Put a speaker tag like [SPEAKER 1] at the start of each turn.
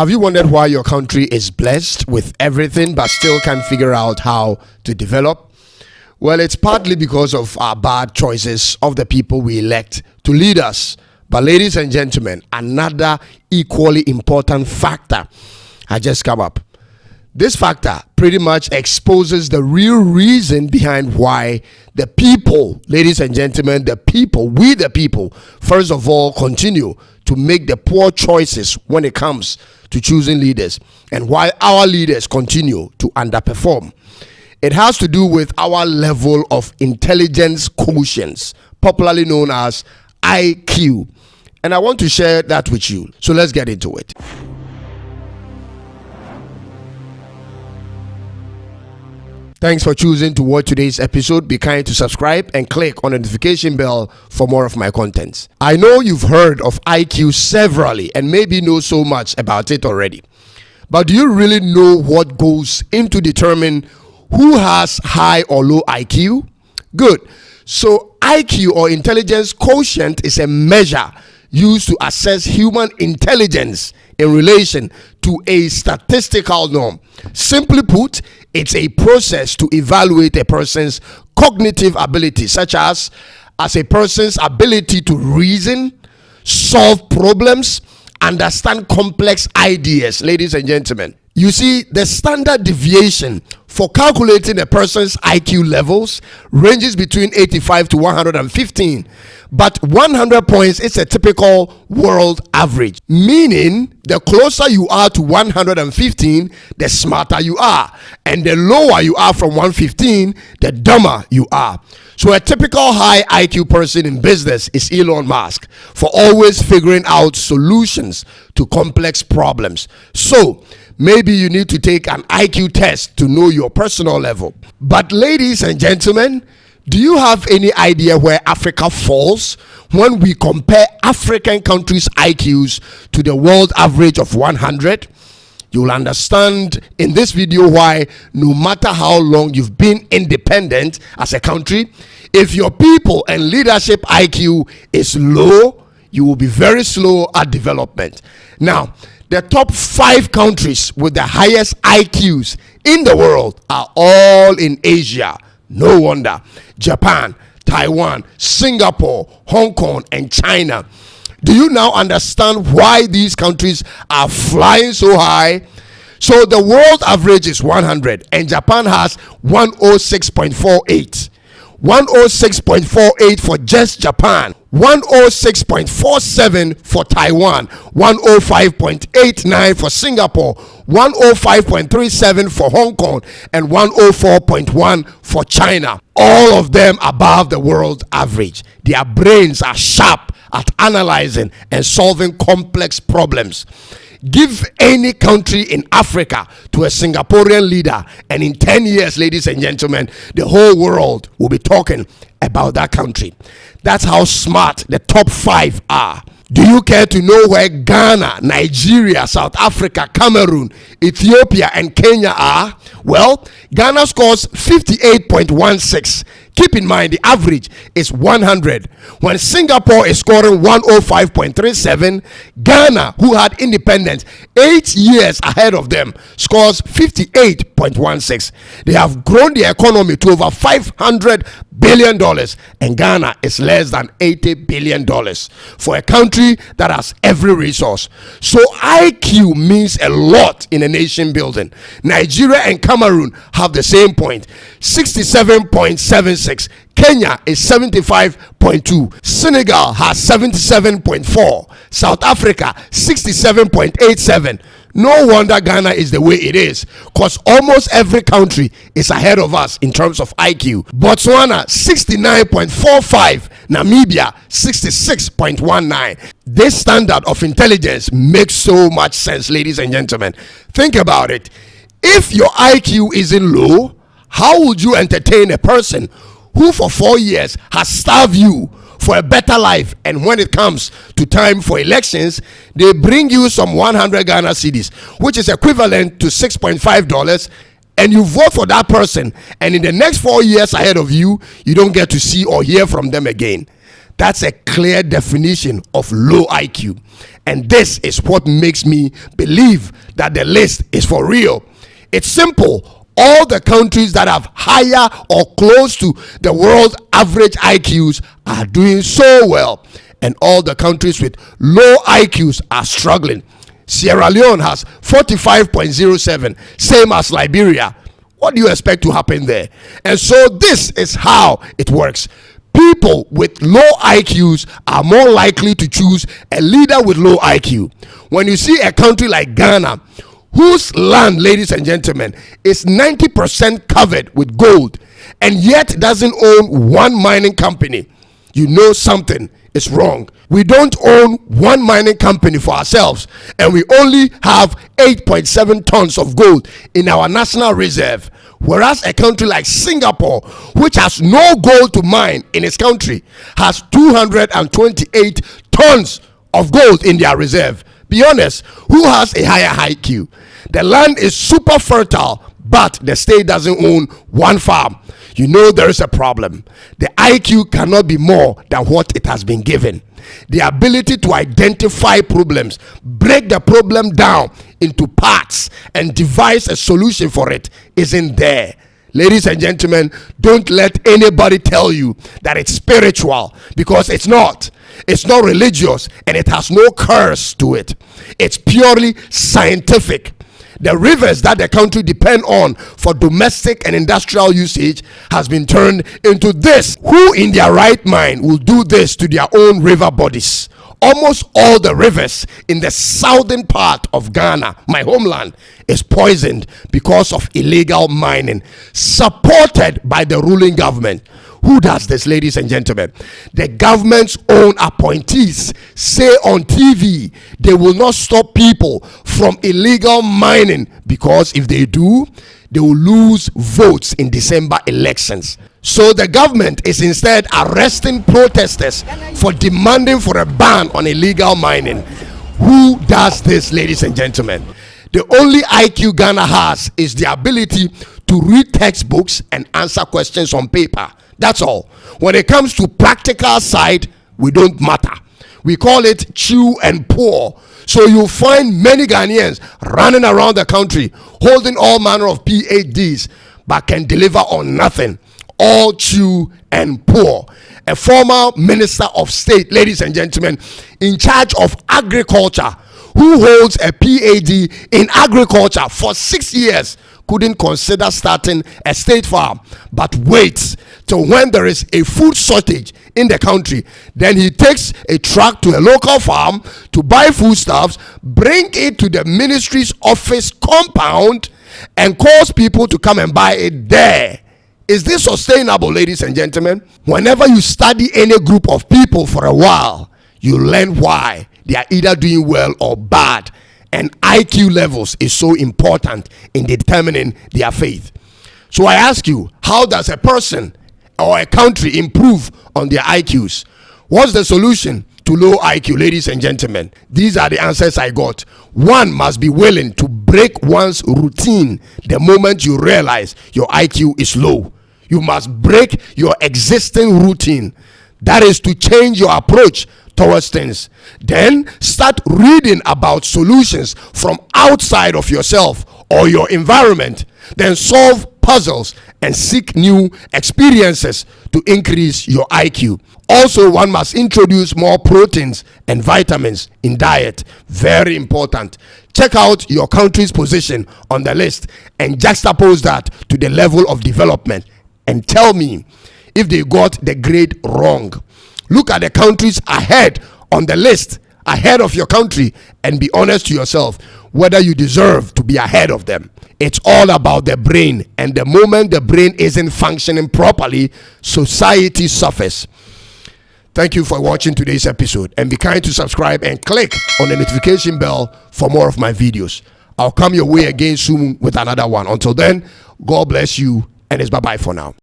[SPEAKER 1] Have you wondered why your country is blessed with everything but still can't figure out how to develop? Well, it's partly because of our bad choices of the people we elect to lead us. But ladies and gentlemen, another equally important factor has just come up. This factor pretty much exposes the real reason behind why the people, ladies and gentlemen, we the people, first of all, continue to make the poor choices when it comes to choosing leaders, and why our leaders continue to underperform. It has to do with our level of intelligence quotient, popularly known as IQ. And I want to share that with you. So let's get into it. Thanks for choosing to watch today's episode. Be kind to subscribe and click on the notification bell for more of my contents. I know you've heard of IQ severally and maybe know so much about it already. But do you really know what goes into determine who has high or low IQ? Good. So IQ, or intelligence quotient, is a measure used to assess human intelligence in relation to a statistical norm. Simply put, it's a process to evaluate a person's cognitive ability, such as a person's ability to reason, solve problems, understand complex ideas, ladies and gentlemen. You see, the standard deviation for calculating a person's IQ levels ranges between 85 to 115, but 100 points is a typical world average, meaning the closer you are to 115, the smarter you are, and the lower you are from 115, the dumber you are. So a typical high IQ person in business is Elon Musk, for always figuring out solutions to complex problems. So maybe you need to take an IQ test to know your personal level. But ladies and gentlemen, do you have any idea where Africa falls when we compare African countries' IQs to the world average of 100? You'll understand in this video why, no matter how long you've been independent as a country, if your people and leadership IQ is low, you will be very slow at development. Now, the top 5 countries with the highest IQs in the world are all in Asia. No wonder. Japan, Taiwan, Singapore, Hong Kong, and China. Do you now understand why these countries are flying so high? So the world average is 100 and Japan has 106.48. 106.48 for just Japan, 106.47 for Taiwan, 105.89 for Singapore, 105.37 for Hong Kong, and 104.1 for China. All of them above the world average. Their brains are sharp at analyzing and solving complex problems. Give any country in Africa to a Singaporean leader, and in 10 years, ladies and gentlemen, the whole world will be talking about that country. That's how smart the top 5 are. Do you care to know where Ghana, Nigeria, South Africa, Cameroon, Ethiopia, and Kenya are? Well, Ghana scores 58.16. Keep in mind, the average is 100. When Singapore is scoring 105.37, Ghana, who had independence 8 years ahead of them, scores 58.16. They have grown the economy to over $500 billion, and Ghana is less than $80 billion for a country that has every resource. So IQ means a lot in a nation building. Nigeria and Cameroon have the same point, 67.76. Kenya is 75.2. Senegal has 77.4. South Africa 67.87. No wonder Ghana is the way it is, because almost every country is ahead of us in terms of IQ. Botswana 69.45. Namibia 66.19. This standard of intelligence makes so much sense, ladies and gentlemen. Think about it. If your IQ isn't low, how would you entertain a person who for 4 years has starved you for a better life, and when it comes to time for elections, they bring you some 100 Ghana cedis, which is equivalent to $6.5, and you vote for that person, and in the next 4 years ahead of you, you don't get to see or hear from them again? That's a clear definition of low IQ. And this is what makes me believe that the list is for real. It's simple. All the countries that have higher or close to the world average IQs are doing so well. And all the countries with low IQs are struggling. Sierra Leone has 45.07, same as Liberia. What do you expect to happen there? And so this is how it works. People with low IQs are more likely to choose a leader with low IQ. When you see a country like Ghana, whose land, ladies and gentlemen, is 90% covered with gold, and yet doesn't own one mining company, you know something is wrong. We don't own one mining company for ourselves, and we only have 8.7 tons of gold in our national reserve. Whereas a country like Singapore, which has no gold to mine in its country, has 228 tons of gold in their reserve. Be honest, who has a higher IQ? The land is super fertile, but the state doesn't own one farm. You know there is a problem. The IQ cannot be more than what it has been given. The ability to identify problems, break the problem down into parts, and devise a solution for it isn't there. Ladies and gentlemen, don't let anybody tell you that it's spiritual, because it's not. It's not religious, and it has no curse to it. It's purely scientific. The rivers that the country depend on for domestic and industrial usage has been turned into this. Who in their right mind will do this to their own river bodies? Almost all the rivers in the southern part of Ghana, my homeland, is poisoned because of illegal mining, supported by the ruling government. Who does this, ladies and gentlemen? The government's own appointees say on TV they will not stop people from illegal mining, because if they do, they will lose votes in December elections. So the government is instead arresting protesters for demanding for a ban on illegal mining. Who does this, ladies and gentlemen? The only IQ Ghana has is the ability to read textbooks and answer questions on paper. That's all. When it comes to practical side, we don't matter. We call it chew and pour. So you'll find many Ghanaians running around the country holding all manner of PhDs, but can deliver on nothing. All chew and pour. A former minister of state, ladies and gentlemen, in charge of agriculture, who holds a PhD in agriculture for 6 years, couldn't consider starting a state farm, but waits till when there is a food shortage in the country. Then he takes a truck to a local farm to buy foodstuffs, bring it to the ministry's office compound, and calls people to come and buy it there. Is this sustainable, ladies and gentlemen? Whenever you study any group of people for a while, you learn why they are either doing well or bad. And IQ levels is so important in determining their faith. So I ask you, how does a person or a country improve on their IQs? What's the solution to low IQ, ladies and gentlemen? These are the answers I got. One must be willing to break one's routine the moment you realize your IQ is low. You must break your existing routine. That is to change your approach towards things. Then start reading about solutions from outside of yourself or your environment. Then solve puzzles and seek new experiences to increase your IQ. Also, one must introduce more proteins and vitamins in diet. Very important. Check out your country's position on the list and juxtapose that to the level of development, and tell me if they got the grade wrong. Look at the countries ahead on the list, ahead of your country, and be honest to yourself whether you deserve to be ahead of them. It's all about the brain, and the moment the brain isn't functioning properly, society suffers. Thank you for watching today's episode, and be kind to subscribe and click on the notification bell for more of my videos. I'll come your way again soon with another one. Until then, God bless you, and it's bye-bye for now.